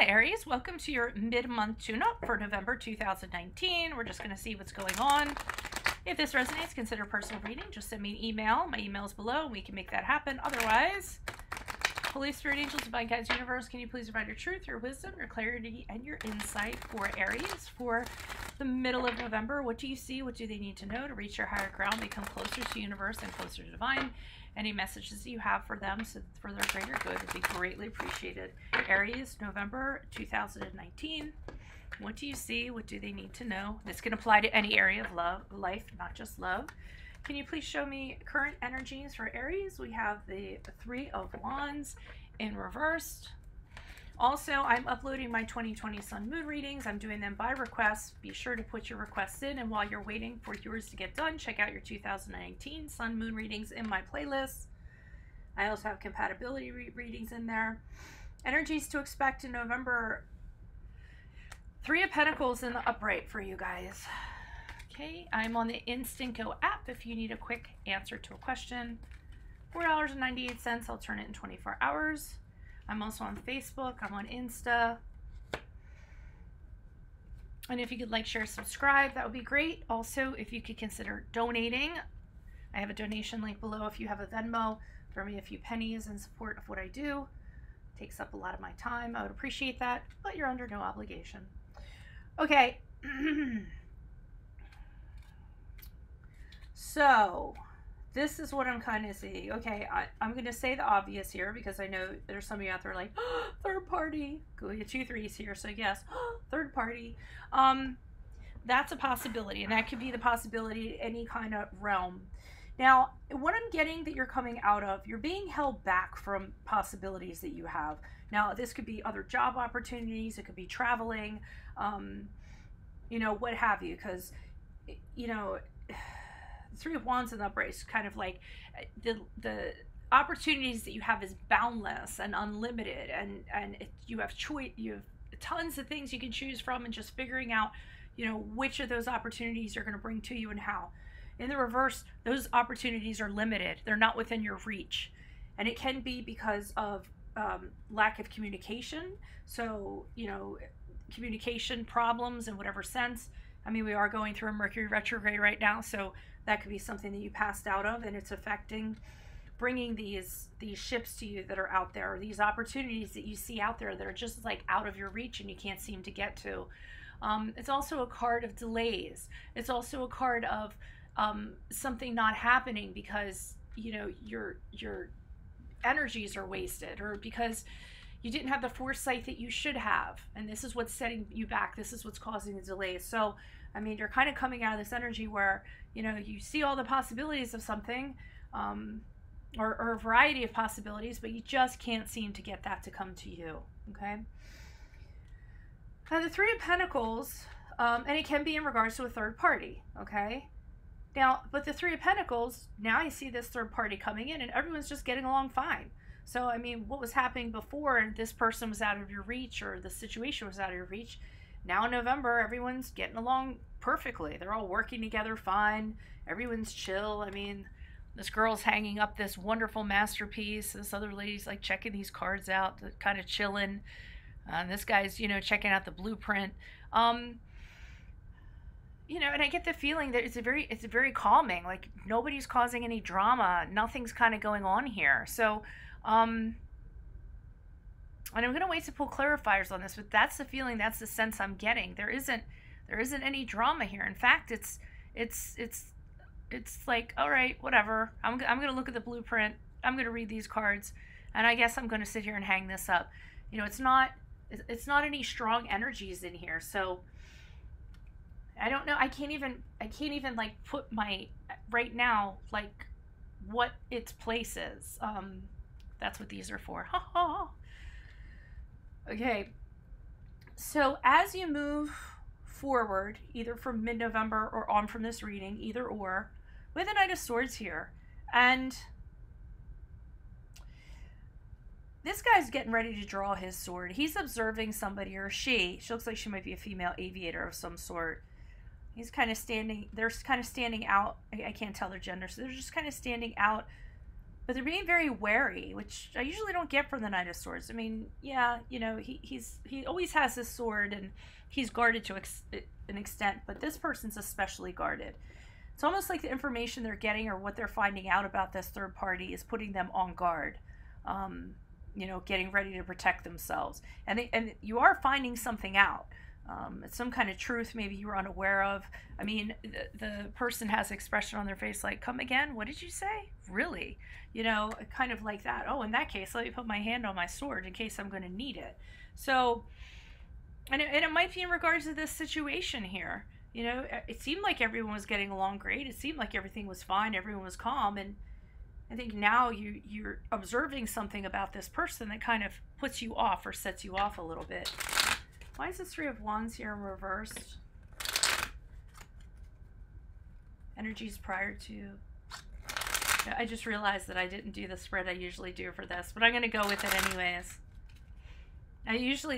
Hi Aries, welcome to your mid-month tune-up for November 2019. We're just going to see what's going on. If this resonates, consider personal reading. Just send me an email. My email is below and we can make that happen. Otherwise, Holy Spirit, Angels, Divine Guides, Universe, can you please provide your truth, your wisdom, your clarity, and your insight for Aries for the middle of November? What do you see? What do they need to know to reach your higher ground, become closer to Universe and closer to Divine? Any messages you have for them so for their greater good would be greatly appreciated. Aries, November 2019. What do you see? What do they need to know? This can apply to any area of life, not just love. Can you please show me current energies for Aries? We have the Three of Wands in reversed. Also, I'm uploading my 2020 Sun Moon readings. I'm doing them by request. Be sure to put your requests in, and while you're waiting for yours to get done, check out your 2019 Sun Moon readings in my playlist. I also have compatibility readings in there. Energies to expect in November. Three of Pentacles in the upright for you guys. Okay, I'm on the Instinco app if you need a quick answer to a question. $4.98. I'll turn it in 24 hours. I'm also on Facebook. I'm on Insta. And if you could like, share, subscribe, that would be great. Also, if you could consider donating, I have a donation link below. If you have a Venmo, throw me a few pennies in support of what I do. It takes up a lot of my time. I would appreciate that, but you're under no obligation. Okay. So this is what I'm kind of seeing. Okay, I'm going to say the obvious here because I know there's some of you out there like, oh, third party. Go get 2 3s here, so yes, oh, third party. That's a possibility, and that could be the possibility in any kind of realm. Now, what I'm getting that you're coming out of, you're being held back from possibilities that you have. Now, this could be other job opportunities. It could be traveling, you know, what have you, because, you know, Three of Wands in the upright is kind of like the opportunities that you have is boundless and unlimited, and you have choice. You have tons of things you can choose from, and just figuring out, you know, which of those opportunities are going to bring to you and how. In the reverse, those opportunities are limited. They're not within your reach, and it can be because of lack of communication. So, you know, communication problems in whatever sense. I mean, we are going through a Mercury retrograde right now, so that could be something that you passed out of, and it's affecting bringing these ships to you that are out there, these opportunities that you see out there that are just like out of your reach and you can't seem to get to. It's also a card of delays. It's also a card of something not happening because, you know, your energies are wasted, or because you didn't have the foresight that you should have, and this is what's setting you back. This is what's causing the delays. So, I mean, you're kind of coming out of this energy where, you know, you see all the possibilities of something, or a variety of possibilities, but you just can't seem to get that to come to you, okay? Now, the Three of Pentacles, and it can be in regards to a third party, okay? Now, but the Three of Pentacles, now you see this third party coming in, and everyone's just getting along fine. So, I mean, what was happening before, and this person was out of your reach, or the situation was out of your reach, now in November, everyone's getting along perfectly. They're all working together fine. Everyone's chill. I mean, this girl's hanging up this wonderful masterpiece. This other lady's like checking these cards out, kind of chilling. This guy's, you know, checking out the blueprint. You know, and I get the feeling that it's very calming. Like nobody's causing any drama. Nothing's kind of going on here. So, and I'm going to wait to pull clarifiers on this, but that's the feeling, that's the sense I'm getting. There isn't any drama here. In fact, it's like, all right, whatever. I'm going to look at the blueprint. I'm going to read these cards, and I guess I'm going to sit here and hang this up. You know, it's not any strong energies in here. So I don't know. I can't even like put my right now, like what its place is. That's what these are for. Ha ha. Okay, so as you move forward, either from mid-November or on from this reading, either or, with the Knight of Swords here, and this guy's getting ready to draw his sword. He's observing somebody, or she looks like she might be a female aviator of some sort. He's kind of standing, they're kind of standing out, I can't tell their gender, so they're just kind of standing out but they're being very wary, which I usually don't get from the Knight of Swords. I mean, yeah, you know, he always has his sword and he's guarded to an extent, but this person's especially guarded. It's almost like the information they're getting or what they're finding out about this third party is putting them on guard. You know, getting ready to protect themselves, and you are finding something out. It's some kind of truth maybe you were unaware of. I mean, the person has expression on their face like, come again? What did you say? Really? You know, kind of like that. Oh, in that case, let me put my hand on my sword in case I'm going to need it. So, and it might be in regards to this situation here. You know, it seemed like everyone was getting along great. It seemed like everything was fine. Everyone was calm. And I think now you're observing something about this person that kind of puts you off or sets you off a little bit. Why is the Three of Wands here in reverse? Energies prior to... I just realized that I didn't do the spread I usually do for this, but I'm going to go with it anyways.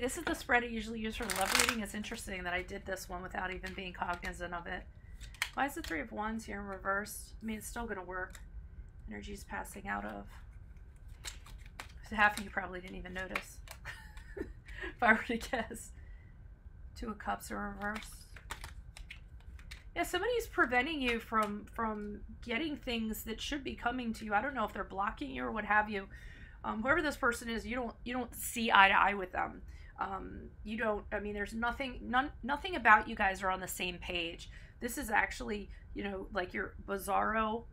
This is the spread I usually use for the love reading. It's interesting that I did this one without even being cognizant of it. Why is the Three of Wands here in reverse? I mean, it's still going to work. Energy's passing out of. So half of you probably didn't even notice. If I were to guess. Two of Cups in reverse. Yeah, somebody's preventing you from getting things that should be coming to you. I don't know if they're blocking you or what have you. Whoever this person is, you don't see eye to eye with them. You don't. I mean, there's nothing about you guys are on the same page. This is actually, you know, like your Bizarro.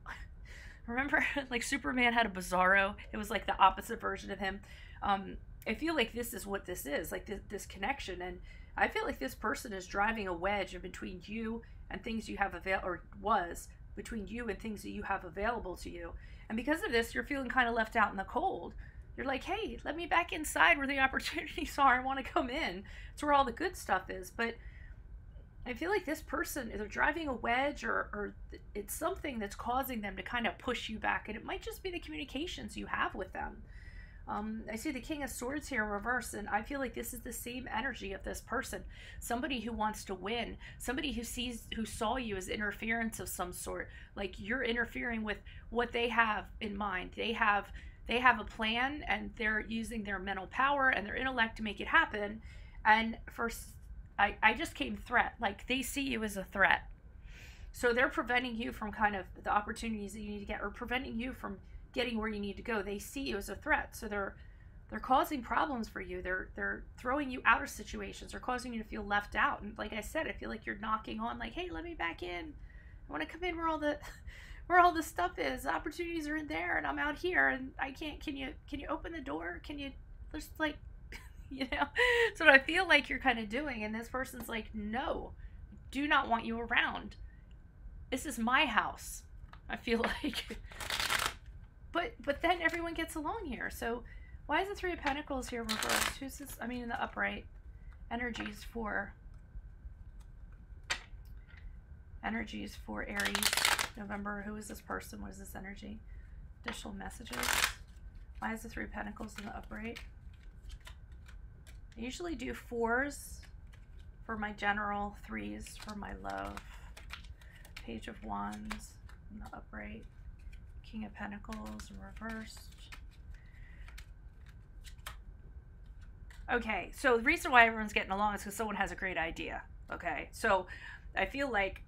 Remember, like Superman had a Bizarro. It was like the opposite version of him. I feel like this is what this is, like this connection, and I feel like this person is driving a wedge in between you and things you have between you and things that you have available to you. And because of this, you're feeling kind of left out in the cold. You're like, hey, let me back inside where the opportunities are. I want to come in. It's where all the good stuff is. But I feel like this person, they're driving a wedge or it's something that's causing them to kind of push you back. And it might just be the communications you have with them. I see the King of Swords here in reverse, and I feel like this is the same energy of this person. Somebody who wants to win. Somebody who saw you as interference of some sort. Like you're interfering with what they have in mind. They have a plan, and they're using their mental power and their intellect to make it happen. And I just came threat. Like they see you as a threat. So they're preventing you from kind of the opportunities that you need to get, or preventing you from getting where you need to go. They see you as a threat, so they're causing problems for you. They're throwing you out of situations. They're causing you to feel left out. And like I said, I feel like you're knocking on, like, hey, let me back in. I want to come in where all the stuff is. The opportunities are in there, and I'm out here, and I can't. Can you open the door? Can you just like, you know? So I feel like you're kind of doing. And this person's like, no, do not want you around. This is my house. I feel like. But then everyone gets along here. So why is the Three of Pentacles here reversed? Who's this? I mean, in the upright. Energies for Aries, November. Who is this person? What is this energy? Additional messages. Why is the Three of Pentacles in the upright? I usually do 4s for my general, 3s for my love. Page of Wands in the upright. King of Pentacles reversed. Okay, so the reason why everyone's getting along is because someone has a great idea. Okay, so I feel like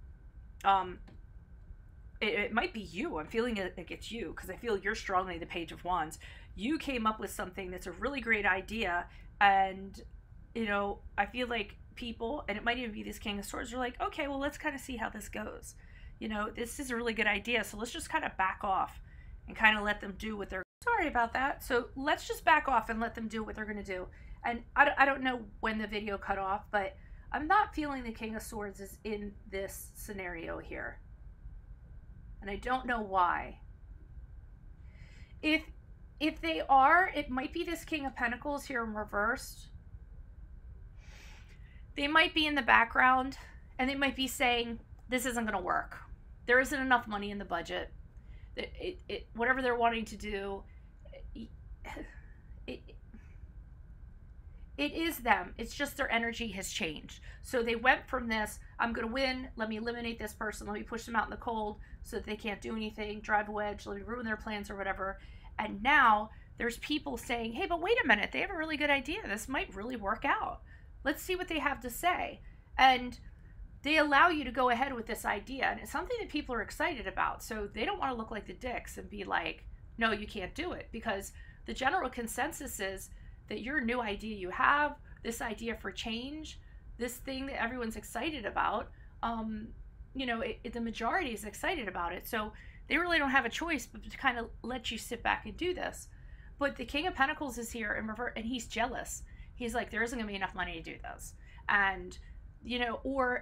it might be you. I'm feeling like it's you because I feel you're strongly the Page of Wands. You came up with something that's a really great idea, and you know, I feel like people, and it might even be this King of Swords, are like, okay, well, let's kind of see how this goes. You know, this is a really good idea, so let's just kind of back off and kind of let them do what they're... Sorry about that. So let's just back off and let them do what they're going to do. And I don't know when the video cut off, but I'm not feeling the King of Swords is in this scenario here. And I don't know why. If they are, it might be this King of Pentacles here in reversed. They might be in the background, and they might be saying, this isn't going to work. There isn't enough money in the budget. Whatever they're wanting to do, It is them. It's just their energy has changed. So they went from this, I'm going to win, let me eliminate this person, let me push them out in the cold so that they can't do anything, drive a wedge, let me ruin their plans or whatever. And now there's people saying, hey, but wait a minute, they have a really good idea. This might really work out. Let's see what they have to say. And they allow you to go ahead with this idea. And it's something that people are excited about. So they don't want to look like the dicks and be like, no, you can't do it. Because the general consensus is that your new idea you have, this idea for change, this thing that everyone's excited about, the majority is excited about it. So they really don't have a choice but to kind of let you sit back and do this. But the King of Pentacles is here and and he's jealous. He's like, there isn't going to be enough money to do this. And, I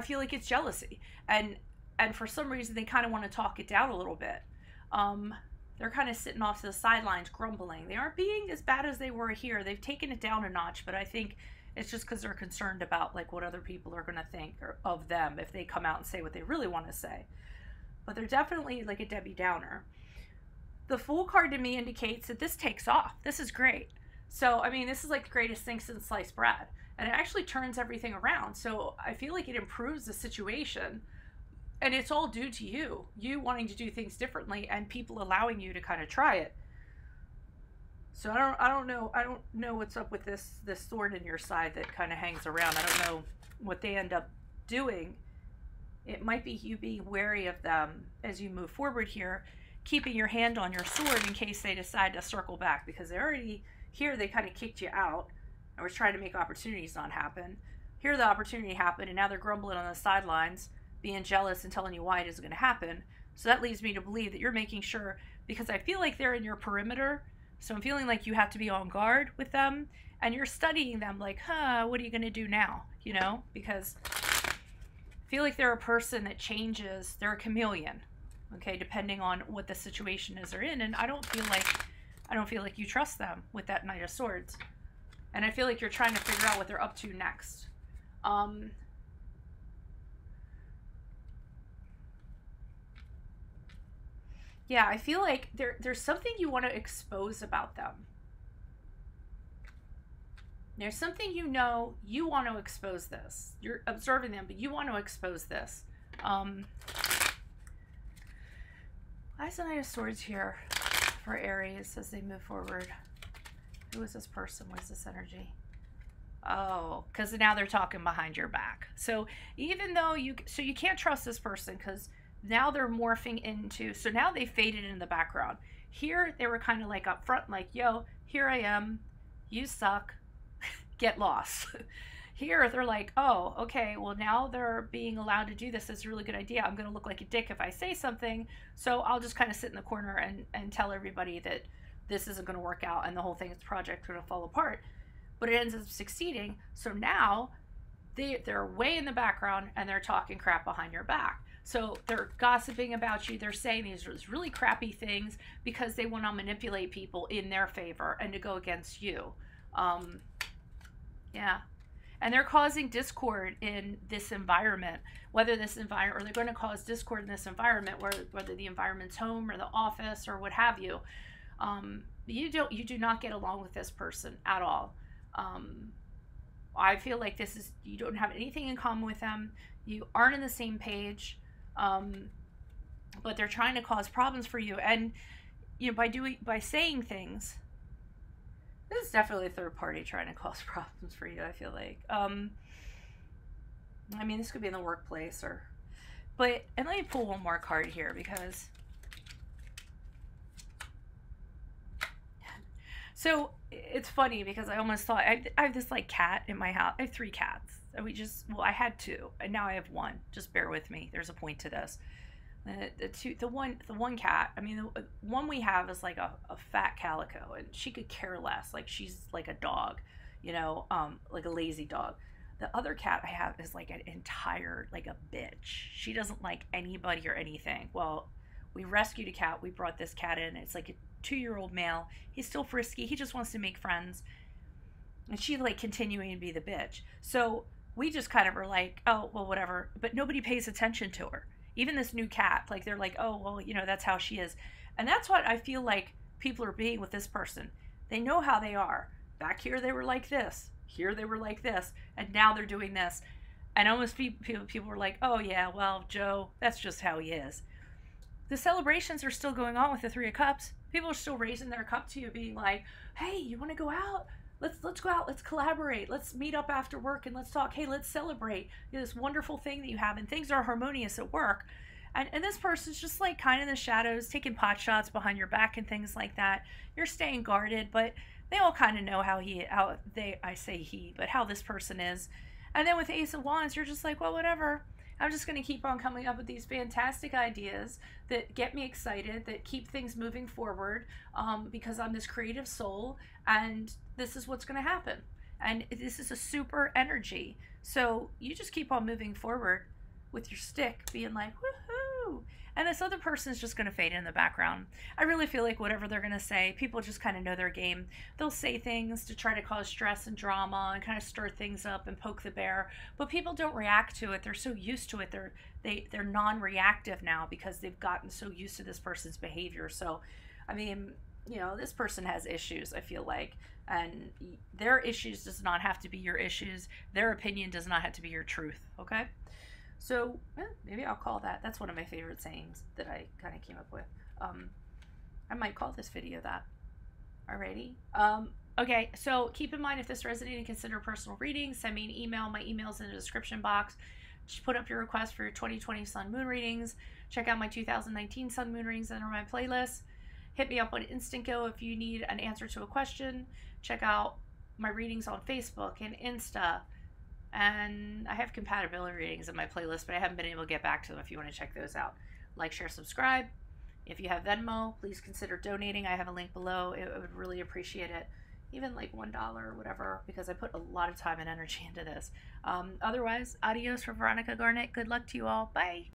feel like it's jealousy. And for some reason, they kind of want to talk it down a little bit. They're kind of sitting off to the sidelines grumbling. They aren't being as bad as they were here. They've taken it down a notch, but I think it's just because they're concerned about like what other people are going to think of them if they come out and say what they really want to say. But they're definitely like a Debbie Downer. The Fool card to me indicates that this takes off. This is great. So, this is like the greatest thing since sliced bread. And it actually turns everything around. So I feel like it improves the situation. And it's all due to you wanting to do things differently and people allowing you to kind of try it. So I don't know what's up with this thorn in your side that kind of hangs around. I don't know what they end up doing. It might be you being wary of them as you move forward here, keeping your hand on your sword in case they decide to circle back, because they already here they kind of kicked you out and was trying to make opportunities not happen. Here the opportunity happened and now they're grumbling on the sidelines, being jealous and telling you why it isn't going to happen. So that leads me to believe that you're making sure, because I feel like they're in your perimeter. So I'm feeling like you have to be on guard with them and you're studying them like, what are you going to do now? Because I feel like they're a person that changes. They're a chameleon, okay, depending on what the situation is they're in. And I don't feel like you trust them with that Knight of Swords. And I feel like you're trying to figure out what they're up to next. Yeah, I feel like there's something you want to expose about them. There's something you want to expose this. You're observing them, but you want to expose this. Why is the Knight of Swords here for Aries as they move forward? Who is this person? What is this energy? Oh, because now they're talking behind your back. So even though you can't trust this person because now they're morphing into, so now they faded in the background. Here they were kind of like up front, like, yo, here I am, you suck, get lost. Here they're like, oh, okay, well now they're being allowed to do this. It's a really good idea. I'm going to look like a dick if I say something, so I'll just kind of sit in the corner and tell everybody that this isn't going to work out and the whole thing's project is going to fall apart. But it ends up succeeding, so now they're way in the background and they're talking crap behind your back. So they're gossiping about you. They're saying these really crappy things because they want to manipulate people in their favor and to go against you. Yeah. And they're causing discord in this environment, or they're going to cause discord in this environment, whether the environment's home or the office or what have you. You do not get along with this person at all. I feel like you don't have anything in common with them. You aren't on the same page. But they're trying to cause problems for you, and by saying things, this is definitely a third party trying to cause problems for you. I feel like, this could be in the workplace and let me pull one more card here because, so it's funny because I almost thought I have this like cat in my house. I have 3 cats. I had 2 and now I have 1. Just bear with me. There's a point to this. The one cat, the one we have is like a fat calico and she could care less. Like she's like a dog, like a lazy dog. The other cat I have is like an entire, like a bitch. She doesn't like anybody or anything. Well, we rescued a cat. We brought this cat in. It's like a 2-year-old male. He's still frisky. He just wants to make friends. And she like continuing to be the bitch. So we just kind of were like, oh, well, whatever. But nobody pays attention to her. Even this new cat, like they're like, oh, well, that's how she is. And that's what I feel like people are being with this person. They know how they are. Back here they were like this. Here they were like this. And now they're doing this. And almost people were like, oh yeah, well, Joe, that's just how he is. The celebrations are still going on with the Three of Cups. People are still raising their cup to you, being like, hey, you want to go out? Let's go out. Let's collaborate. Let's meet up after work and let's talk. Hey, let's celebrate this wonderful thing that you have. And things are harmonious at work. And this person's just like kind of in the shadows, taking pot shots behind your back and things like that. You're staying guarded, but they all kind of know how this person is. And then with Ace of Wands, you're just like, well, whatever. I'm just going to keep on coming up with these fantastic ideas that get me excited, that keep things moving forward, because I'm this creative soul, and this is what's going to happen. And this is a super energy. So you just keep on moving forward with your stick, being like, woohoo! And this other person is just going to fade in the background. I really feel like whatever they're going to say, people just kind of know their game. They'll say things to try to cause stress and drama and kind of stir things up and poke the bear. But people don't react to it. They're so used to it. They're non-reactive now because they've gotten so used to this person's behavior. So, I mean, you know, this person has issues, I feel like. And their issues does not have to be your issues. Their opinion does not have to be your truth, okay? So maybe I'll call that. That's one of my favorite sayings that I kind of came up with. I might call this video that. Alrighty. Okay, so keep in mind, if this resonated, consider personal reading. Send me an email. My email's in the description box. Just put up your request for your 2020 Sun Moon readings. Check out my 2019 Sun Moon readings under my playlist. Hit me up on Instant Go if you need an answer to a question. Check out my readings on Facebook and Insta. And I have compatibility readings in my playlist, but I haven't been able to get back to them if you want to check those out. Like, share, subscribe. If you have Venmo, please consider donating. I have a link below. I would really appreciate it. Even like $1 or whatever, because I put a lot of time and energy into this. Otherwise, adios for Veronica Garnet. Good luck to you all. Bye.